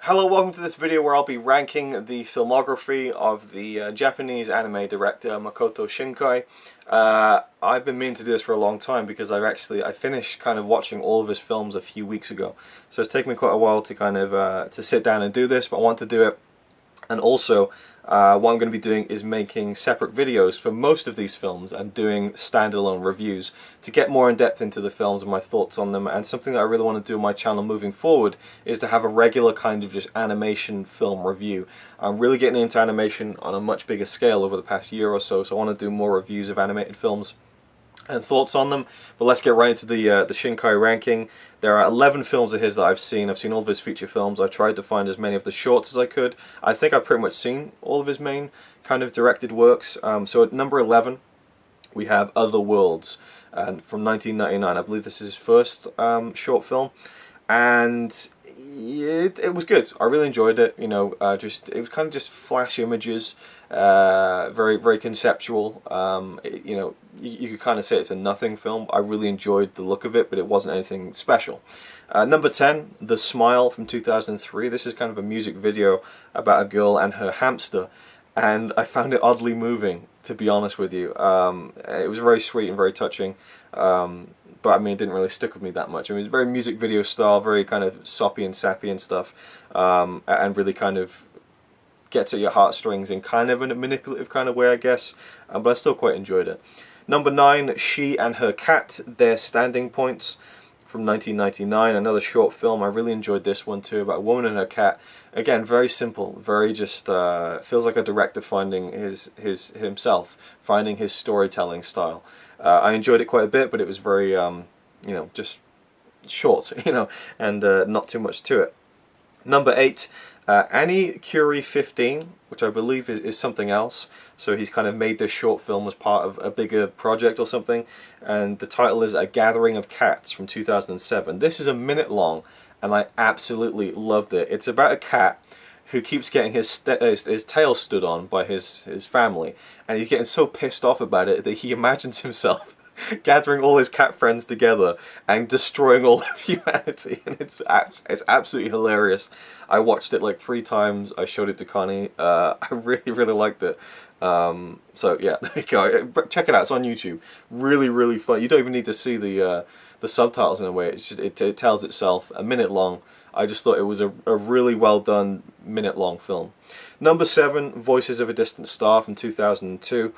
Hello, welcome to this video where I'll be ranking the filmography of the Japanese anime director Makoto Shinkai. I've been meaning to do this for a long time because I finished kind of watching all of his films a few weeks ago. So it's taken me quite a while to kind of to sit down and do this, but I want to do it. And also, what I'm going to be doing is making separate videos for most of these films and doing standalone reviews to get more in depth into the films and my thoughts on them. And something that I really want to do on my channel moving forward is to have a regular kind of just animation film review. I'm really getting into animation on a much bigger scale over the past year or so, so I want to do more reviews of animated films and thoughts on them. But let's get right into the Shinkai ranking. There are 11 films of his that I've seen. I've seen all of his feature films. I tried to find as many of the shorts as I could. I think I've pretty much seen all of his main kind of directed works. So at number 11 we have Other Worlds, and from 1999. I believe this is his first short film, and it was good. I really enjoyed it. You know, it was kind of just flash images, very conceptual. You know, you could kind of say it's a nothing film. I really enjoyed the look of it, but it wasn't anything special. Number 10, The Smile from 2003. This is kind of a music video about a girl and her hamster, and I found it oddly moving, to be honest with you. It was very sweet and very touching. But I mean, it didn't really stick with me that much. I mean, it was very music video style, very kind of soppy and sappy and stuff, and really kind of gets at your heartstrings in kind of a manipulative kind of way, I guess. But I still quite enjoyed it. Number 9, She and Her Cat, Their Standing Points, from 1999. Another short film. I really enjoyed this one too, about a woman and her cat. Again, very simple, very just feels like a director finding himself, finding his storytelling style. I enjoyed it quite a bit, but it was very, you know, just short, you know, and not too much to it. Number 8, Annie Curie 15, which I believe is something else. So he's kind of made this short film as part of a bigger project or something, and the title is A Gathering of Cats from 2007. This is a minute long, and I absolutely loved it. It's about a cat who keeps getting his tail stood on by his family, and he's getting so pissed off about it that he imagines himself gathering all his cat friends together and destroying all of humanity, and it's absolutely hilarious. I watched it like 3 times. I showed it to Connie. I really liked it. So yeah, there you go. Check it out. It's on YouTube. Really fun. You don't even need to see the subtitles in a way. It's just it tells itself. A minute long. I just thought it was a really well done minute-long film. Number 7, Voices of a Distant Star from 2002.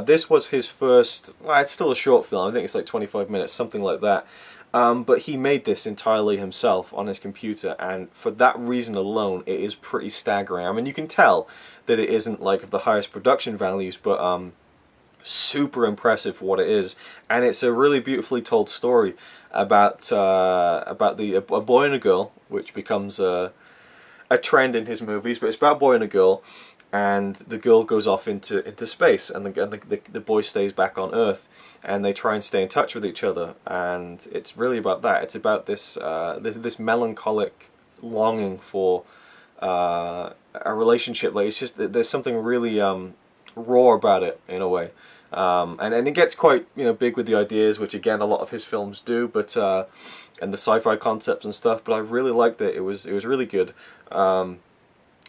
This was his first, well, it's still a short film, I think it's like 25 minutes, something like that. But he made this entirely himself on his computer, and for that reason alone, it is pretty staggering. I mean, you can tell that it isn't like of the highest production values, but super impressive for what it is, and it's a really beautifully told story about a boy and a girl, which becomes a trend in his movies. But it's about a boy and a girl, and the girl goes off into space, and the boy stays back on Earth, and they try and stay in touch with each other. And it's really about that. It's about this this melancholic longing for a relationship. Like, it's just, there's something really raw about it in a way, and it gets quite, you know, big with the ideas, which again a lot of his films do, but and the sci-fi concepts and stuff. But I really liked it. It was really good.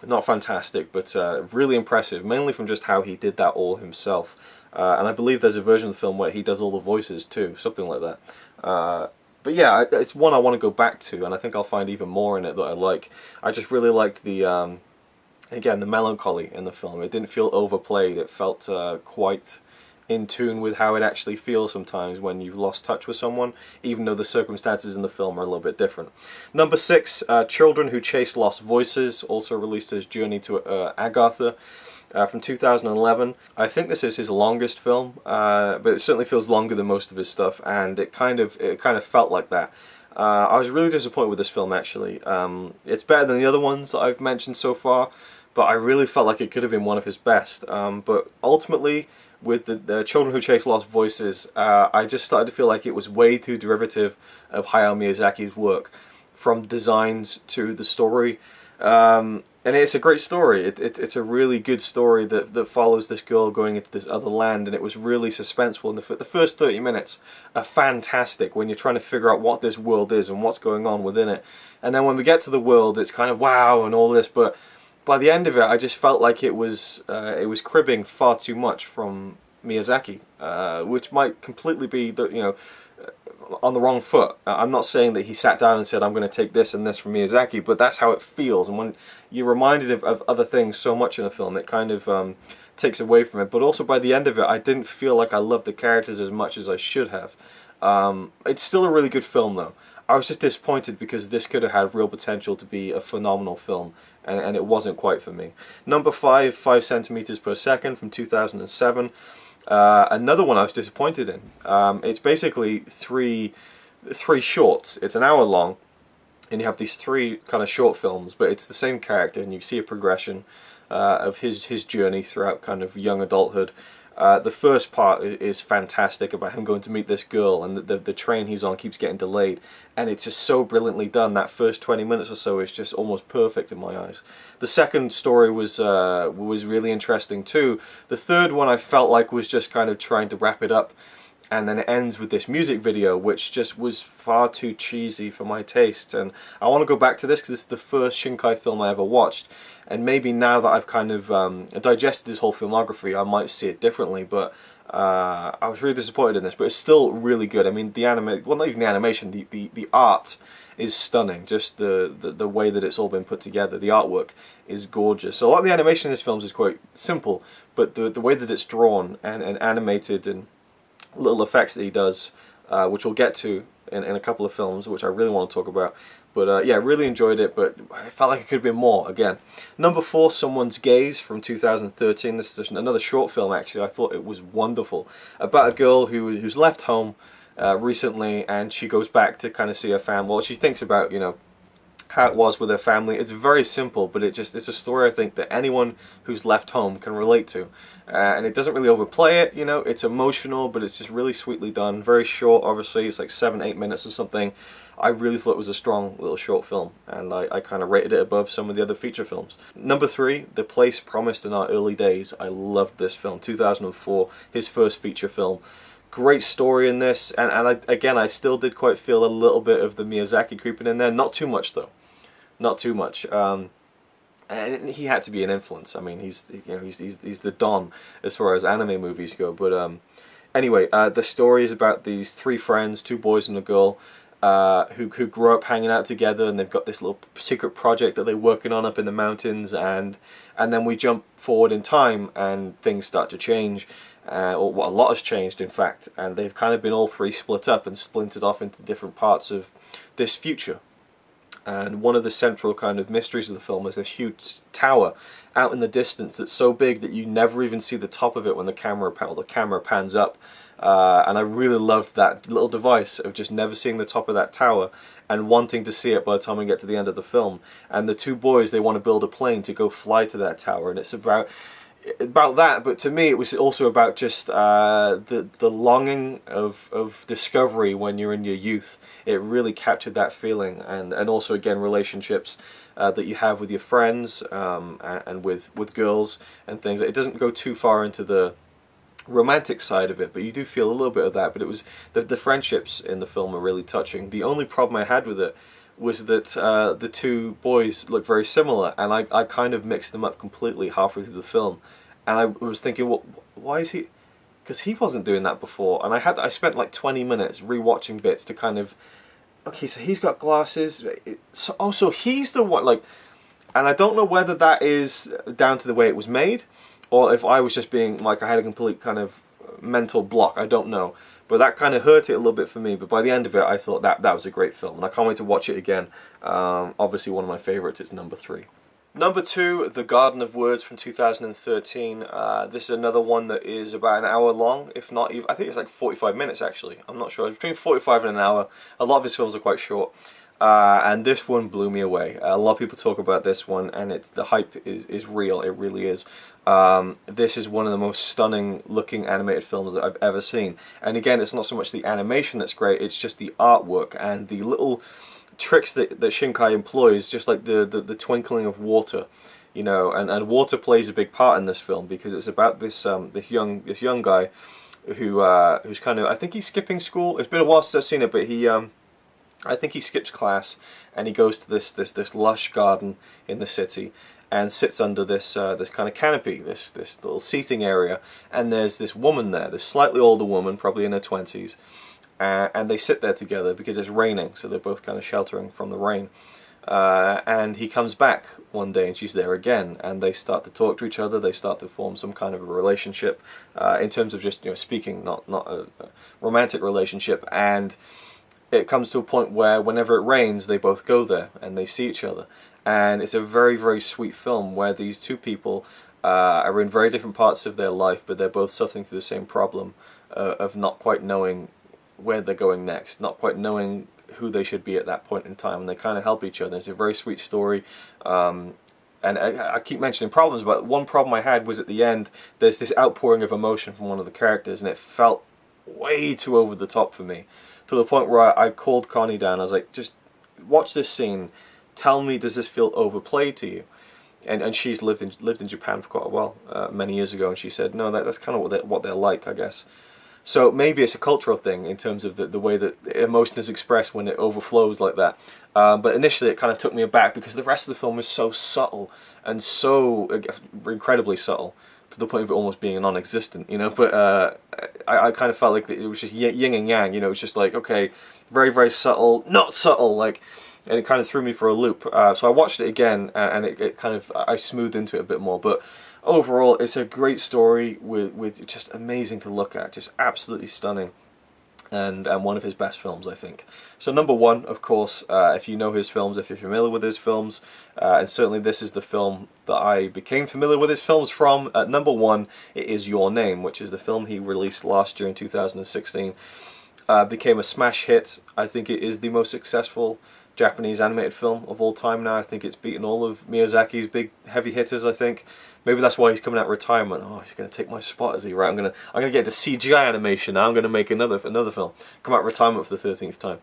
Not fantastic, but really impressive, mainly from just how he did that all himself. And I believe there's a version of the film where he does all the voices too, something like that. But yeah, it's one I want to go back to, and I think I'll find even more in it that I like. I just really liked the again, the melancholy in the film. It didn't feel overplayed. It felt quite in tune with how it actually feels sometimes when you've lost touch with someone, even though the circumstances in the film are a little bit different. Number 6, Children Who Chase Lost Voices, also released as Journey to Agartha, from 2011. I think this is his longest film, but it certainly feels longer than most of his stuff, and it kind of felt like that. I was really disappointed with this film, actually. It's better than the other ones that I've mentioned so far, but I really felt like it could have been one of his best. But ultimately, with the Children Who Chase Lost Voices, I just started to feel like it was way too derivative of Hayao Miyazaki's work, from designs to the story. And it's a great story. It's a really good story that follows this girl going into this other land, and it was really suspenseful. And the first 30 minutes are fantastic when you're trying to figure out what this world is and what's going on within it. And then when we get to the world, it's kind of wow and all this, but by the end of it, I just felt like it was cribbing far too much from Miyazaki, which might completely be on the wrong foot. I'm not saying that he sat down and said, I'm going to take this and this from Miyazaki, but that's how it feels. And when you're reminded of other things so much in a film, it kind of takes away from it. But also by the end of it, I didn't feel like I loved the characters as much as I should have. It's still a really good film, though. I was just disappointed because this could have had real potential to be a phenomenal film, and it wasn't quite for me. Number 5, 5 centimeters per second from 2007. Another one I was disappointed in. It's basically three shorts. It's an hour long, and you have these 3 kind of short films, but it's the same character, and you see a progression of his journey throughout kind of young adulthood. The first part is fantastic about him going to meet this girl, and the train he's on keeps getting delayed, and it's just so brilliantly done. That first 20 minutes or so is just almost perfect in my eyes. The second story was really interesting too. The third one I felt like was just kind of trying to wrap it up, and then it ends with this music video, which just was far too cheesy for my taste. And I want to go back to this because this is the first Shinkai film I ever watched, and maybe now that I've kind of digested his whole filmography, I might see it differently. But I was really disappointed in this, but it's still really good. I mean, the well, not even the animation, the art is stunning. Just the way that it's all been put together, the artwork is gorgeous. So a lot of the animation in this film is quite simple, but the way that it's drawn and animated and little effects that he does, which we'll get to in a couple of films, which I really want to talk about. But yeah, really enjoyed it, but I felt like it could have been more again. Number 4, Someone's Gaze from 2013. This is just another short film, actually. I thought it was wonderful. About a girl who's left home recently, and she goes back to kind of see her family. Well, she thinks about, how it was with her family. It's very simple, but it's a story I think that anyone who's left home can relate to. And it doesn't really overplay it, it's emotional, but it's just really sweetly done. Very short, obviously, it's like 7-8 minutes or something. I really thought it was a strong little short film, and I kind of rated it above some of the other feature films. Number 3, The Place Promised in Our Early Days. I loved this film, 2004, his first feature film. Great story in this, and I still did quite feel a little bit of the Miyazaki creeping in there. Not too much, though. Not too much. And he had to be an influence. I mean, he's the Don as far as anime movies go. But anyway, the story is about these 3 friends, 2 boys and a girl, who grow up hanging out together, and they've got this little secret project that they're working on up in the mountains, and then we jump forward in time, and things start to change. Or what a lot has changed, in fact, and they've kind of been all 3 split up and splintered off into different parts of this future. And one of the central kind of mysteries of the film is this huge tower out in the distance that's so big that you never even see the top of it when the camera pans up. And I really loved that little device of just never seeing the top of that tower and wanting to see it by the time we get to the end of the film. And the 2 boys, they want to build a plane to go fly to that tower, and it's about that, but to me it was also about just the longing of discovery when you're in your youth. It really captured that feeling, and also again relationships that you have with your friends and with girls and things. It doesn't go too far into the romantic side of it, but you do feel a little bit of that. But it was the friendships in the film are really touching. The only problem I had with it was that the 2 boys look very similar, and I kind of mixed them up completely halfway through the film, and I was thinking, well, why is he? Because he wasn't doing that before, and I spent like 20 minutes rewatching bits to kind of, okay, so he's got glasses, so also he's the one, like, and I don't know whether that is down to the way it was made, or if I was just being like I had a complete kind of mental block. I don't know. But that kind of hurt it a little bit for me. But by the end of it, I thought that was a great film, and I can't wait to watch it again. Obviously, one of my favourites is number 3. Number 2, The Garden of Words from 2013. This is another one that is about an hour long, if not even. I think it's like 45 minutes actually. I'm not sure. It's between 45 and an hour. A lot of his films are quite short. And this one blew me away. A lot of people talk about this one, and the hype is real. It really is. This is one of the most stunning looking animated films that I've ever seen. And again, it's not so much the animation that's great, it's just the artwork and the little tricks that Shinkai employs, just like the twinkling of water, you know, and water plays a big part in this film because it's about this this young guy who's kind of, I think he's skipping school. It's been a while since I've seen it, but he I think he skips class and he goes to this lush garden in the city and sits under this this kind of canopy, this little seating area, and there's this woman there, this slightly older woman, probably in her 20s, and they sit there together because it's raining, so they're both kind of sheltering from the rain. And he comes back one day and she's there again, and they start to talk to each other. They start to form some kind of a relationship, in terms of just, you know, speaking, not a romantic relationship. And it comes to a point where whenever it rains, they both go there and they see each other. And it's a very, very sweet film where these two people are in very different parts of their life, but they're both suffering through the same problem of not quite knowing where they're going next, not quite knowing who they should be at that point in time, and they kind of help each other. It's a very sweet story. And I keep mentioning problems, but one problem I had was at the end, there's this outpouring of emotion from one of the characters, and it felt way too over the top for me, to the point where I called Connie down. I was like, just watch this scene, tell me, does this feel overplayed to you? And she's lived in Japan for quite a while, many years ago, and she said, no, that's kind of what they're like, I guess. So maybe it's a cultural thing in terms of the way that emotion is expressed when it overflows like that. But initially it kind of took me aback because the rest of the film is so subtle and so incredibly subtle, to the point of it almost being non-existent, you know. But I kind of felt like it was just yin and yang, you know. It was just like, okay, very, very subtle, not subtle, like, and it kind of threw me for a loop. So I watched it again, and it kind of, I smoothed into it a bit more. But overall, it's a great story with just amazing to look at, just absolutely stunning, and one of his best films, I think. So number one, of course, if you know his films, if you're familiar with his films, and certainly this is the film that I became familiar with his films from. At number one, it is Your Name, which is the film he released last year in 2016. Became a smash hit. I think it is the most successful Japanese animated film of all time now. I think it's beaten all of Miyazaki's big heavy hitters, I think. Maybe that's why he's coming out of retirement. Oh, he's going to take my spot, is he? Right, I'm going to get the CGI animation now. I'm going to make another film. Come out of retirement for the 13th time.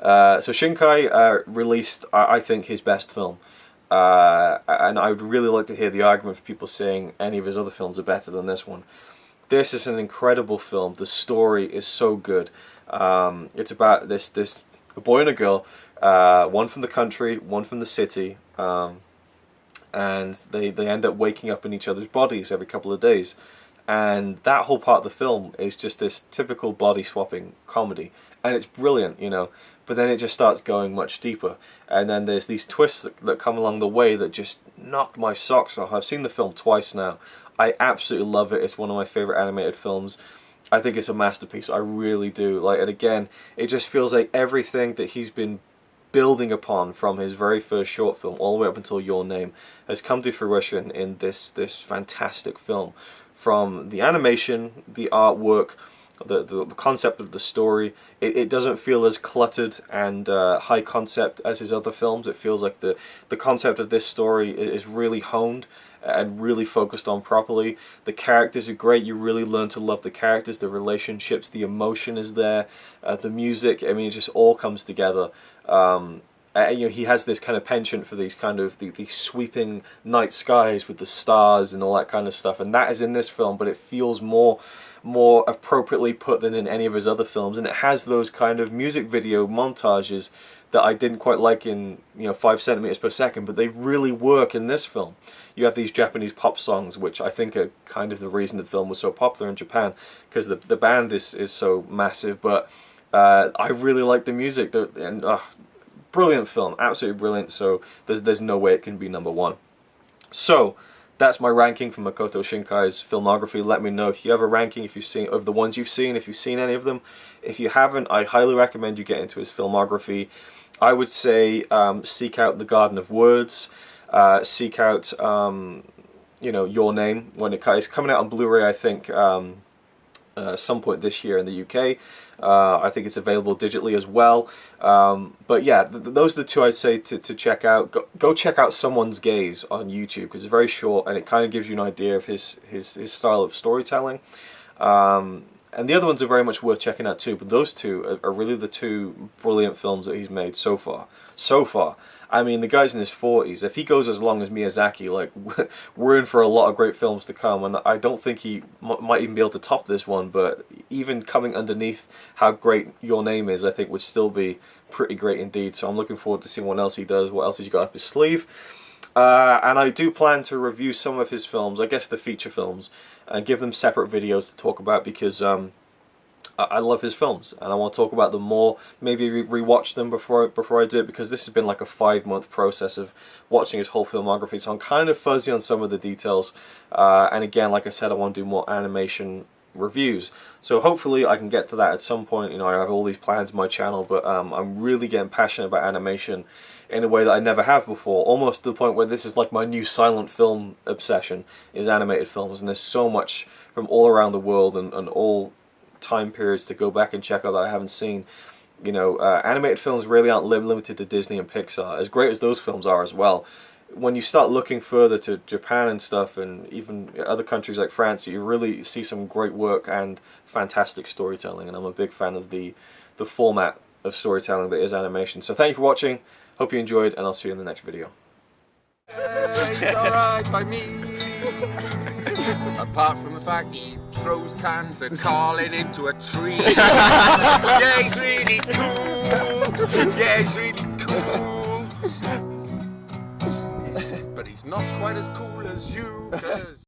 So Shinkai released, I think, his best film. And I would really like to hear the argument for people saying any of his other films are better than this one. This is an incredible film. The story is so good. It's about this a boy and a girl, one from the country, one from the city, and they end up waking up in each other's bodies every couple of days. And that whole part of the film is just this typical body swapping comedy, and it's brilliant, you know. But then it just starts going much deeper, and then there's these twists that come along the way that just knocked my socks off. I've seen the film twice now. I absolutely love it. It's one of my favorite animated films. I think it's a masterpiece. I really do. Like, and again, it just feels like everything that he's been building upon from his very first short film all the way up until Your Name has come to fruition in this fantastic film. From the animation, the artwork, the concept of the story, it doesn't feel as cluttered and high concept as his other films. It feels like the concept of this story is really honed and really focused on properly. The characters are great. You really learn to love the characters, the relationships, the emotion is there, the music. I mean, it just all comes together. You know, he has this kind of penchant for these kind of these sweeping night skies with the stars and all that kind of stuff, and that is in this film, but it feels more appropriately put than in any of his other films. And it has those kind of music video montages that I didn't quite like in, you know, 5 centimeters per second, but they really work in this film. You have these Japanese pop songs, which I think are kind of the reason the film was so popular in Japan, because the band is so massive. But I really like the music, and brilliant film, absolutely brilliant. So there's no way it can be number one. So that's my ranking for Makoto Shinkai's filmography. Let me know if you have a ranking, if you've seen of the ones you've seen, if you've seen any of them. If you haven't, I highly recommend you get into his filmography. I would say seek out The Garden of Words, seek out you know, Your Name when it's coming out on Blu-ray, I think. Some point this year in the UK. I think it's available digitally as well. But yeah, those are the two I'd say to check out. Go check out Someone's Gaze on YouTube, because it's very short and it kind of gives you an idea of his style of storytelling. And the other ones are very much worth checking out too, but those two are really the two brilliant films that he's made so far. So far. I mean, the guy's in his 40s. If he goes as long as Miyazaki, like, we're in for a lot of great films to come, and I don't think he might even be able to top this one, but even coming underneath how great Your Name is, I think would still be pretty great indeed. So I'm looking forward to seeing what else he does, what else he's got up his sleeve. And I do plan to review some of his films, I guess the feature films, and give them separate videos to talk about, because I love his films and I want to talk about them more. Maybe rewatch them before I do it, because this has been like a 5-month process of watching his whole filmography, so I'm kind of fuzzy on some of the details. And again, like I said, I want to do more animation reviews, so hopefully I can get to that at some point. You know, I have all these plans on my channel, but I'm really getting passionate about animation in a way that I never have before, almost to the point where this is like my new silent film obsession, is animated films. And there's so much from all around the world and all time periods to go back and check out that I haven't seen. You know, animated films really aren't limited to Disney and Pixar, as great as those films are as well. When you start looking further to Japan and stuff, and even other countries like France, you really see some great work and fantastic storytelling, and I'm a big fan of the format of storytelling that is animation. So thank you for watching, hope you enjoyed, and I'll see you in the next video. It's alright by me. Apart from the fact he throws cans of Carlin into a tree. Yeah, he's really cool. Yeah, he's really cool. But he's not quite as cool as you, 'cause